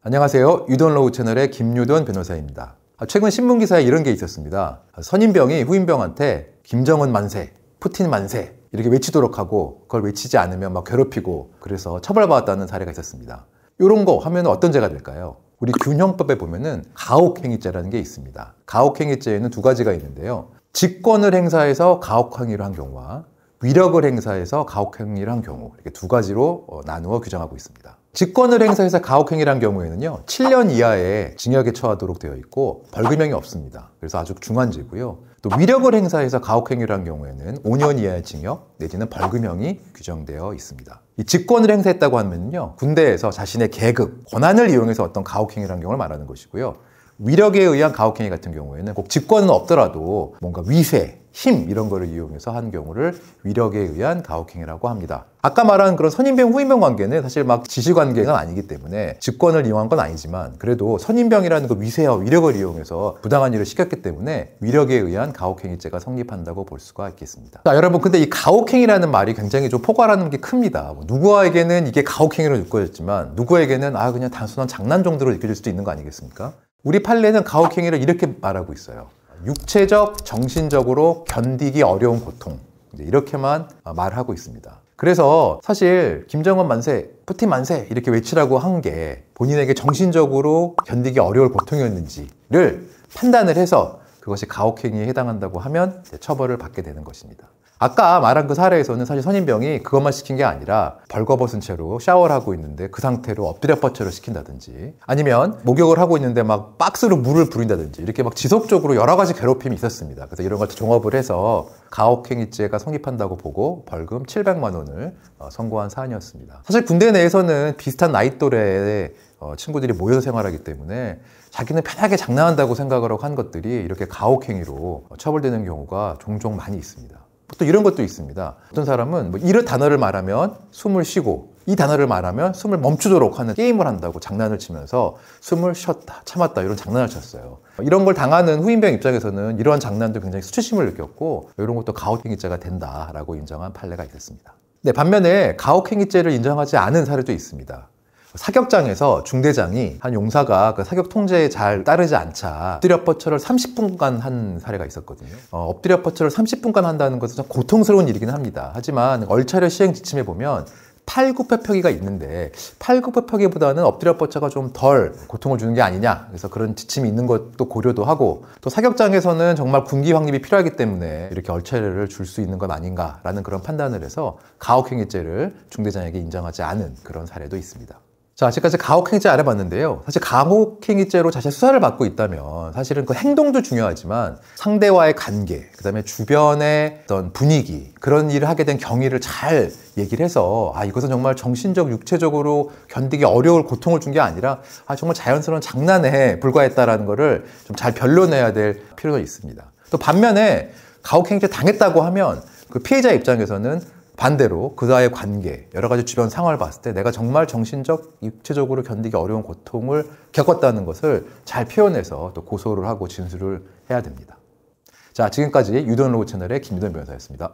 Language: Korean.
안녕하세요. 유돈로우 채널의 김유돈 변호사입니다. 최근 신문기사에 이런 게 있었습니다. 선임병이 후임병한테 김정은 만세, 푸틴 만세 이렇게 외치도록 하고 그걸 외치지 않으면 막 괴롭히고 그래서 처벌받았다는 사례가 있었습니다. 이런 거 하면 어떤 죄가 될까요? 우리 균형법에 보면은 가혹행위죄라는 게 있습니다. 가혹행위죄에는 두 가지가 있는데요. 직권을 행사해서 가혹행위를 한 경우와 위력을 행사해서 가혹행위를 한 경우 이렇게 두 가지로 나누어 규정하고 있습니다. 직권을 행사해서 가혹행위를 한 경우에는요 7년 이하의 징역에 처하도록 되어 있고 벌금형이 없습니다. 그래서 아주 중한죄고요. 또 위력을 행사해서 가혹행위를 한 경우에는 5년 이하의 징역 내지는 벌금형이 규정되어 있습니다. 이 직권을 행사했다고 하면요 군대에서 자신의 계급, 권한을 이용해서 어떤 가혹행위를 한 경우를 말하는 것이고요. 위력에 의한 가혹행위 같은 경우에는 꼭 직권은 없더라도 뭔가 위세, 힘 이런 거를 이용해서 한 경우를 위력에 의한 가혹행위라고 합니다. 아까 말한 그런 선임병 후임병 관계는 사실 막 지시관계가 아니기 때문에 직권을 이용한 건 아니지만 그래도 선임병이라는 그 위세와 위력을 이용해서 부당한 일을 시켰기 때문에 위력에 의한 가혹행위죄가 성립한다고 볼 수가 있겠습니다. 자, 여러분 근데 이 가혹행위라는 말이 굉장히 좀 포괄하는 게 큽니다. 누구에게는 이게 가혹행위로 느껴졌지만 누구에게는 그냥 단순한 장난 정도로 느껴질 수도 있는 거 아니겠습니까? 우리 판례는 가혹행위를 이렇게 말하고 있어요. 육체적, 정신적으로 견디기 어려운 고통 이렇게만 말하고 있습니다. 그래서 사실 김정은 만세, 푸틴 만세 이렇게 외치라고 한 게 본인에게 정신적으로 견디기 어려울 고통이었는지를 판단을 해서 그것이 가혹행위에 해당한다고 하면 처벌을 받게 되는 것입니다. 아까 말한 그 사례에서는 사실 선임병이 그것만 시킨 게 아니라 벌거벗은 채로 샤워를 하고 있는데 그 상태로 엎드려 뻗쳐를 시킨다든지 아니면 목욕을 하고 있는데 막 박스로 물을 부린다든지 이렇게 막 지속적으로 여러 가지 괴롭힘이 있었습니다. 그래서 이런 것들 종합을 해서 가혹행위죄가 성립한다고 보고 벌금 700만 원을 선고한 사안이었습니다. 사실 군대 내에서는 비슷한 나이 또래의 친구들이 모여서 생활하기 때문에 자기는 편하게 장난한다고 생각을 하고 한 것들이 이렇게 가혹행위로 처벌되는 경우가 종종 많이 있습니다. 또 이런 것도 있습니다. 어떤 사람은 이 단어를 말하면 숨을 쉬고 이 단어를 말하면 숨을 멈추도록 하는 게임을 한다고 장난을 치면서 숨을 쉬었다 참았다 이런 장난을 쳤어요. 이런 걸 당하는 후임병 입장에서는 이러한 장난도 굉장히 수치심을 느꼈고 이런 것도 가혹행위죄가 된다라고 인정한 판례가 있었습니다. 네, 반면에 가혹행위죄를 인정하지 않은 사례도 있습니다. 사격장에서 중대장이 한 용사가 그 사격 통제에 잘 따르지 않자 엎드려 뻗쳐를 30분간 한 사례가 있었거든요. 엎드려 뻗쳐를 30분간 한다는 것은 좀 고통스러운 일이긴 합니다. 하지만 얼차려 시행 지침에 보면 팔굽혀펴기가 있는데 팔굽혀펴기보다는 엎드려 뻗쳐가 좀 덜 고통을 주는 게 아니냐 그래서 그런 지침이 있는 것도 고려도 하고 또 사격장에서는 정말 군기 확립이 필요하기 때문에 이렇게 얼차려를 줄 수 있는 건 아닌가라는 그런 판단을 해서 가혹행위죄를 중대장에게 인정하지 않은 그런 사례도 있습니다. 자, 지금까지 가혹행위죄 알아봤는데요. 사실 가혹행위죄로 자칫 수사를 받고 있다면 사실은 그 행동도 중요하지만 상대와의 관계, 그 다음에 주변의 어떤 분위기, 그런 일을 하게 된 경위를 잘 얘기를 해서 이것은 정말 정신적, 육체적으로 견디기 어려울 고통을 준 게 아니라 정말 자연스러운 장난에 불과했다라는 거를 좀 잘 변론해야 될 필요가 있습니다. 또 반면에 가혹행위죄 당했다고 하면 그 피해자 입장에서는 반대로 그와의 관계, 여러 가지 주변 상황을 봤을 때 내가 정말 정신적, 육체적으로 견디기 어려운 고통을 겪었다는 것을 잘 표현해서 또 고소를 하고 진술을 해야 됩니다. 자, 지금까지 유돈로우 채널의 김유돈 변호사였습니다.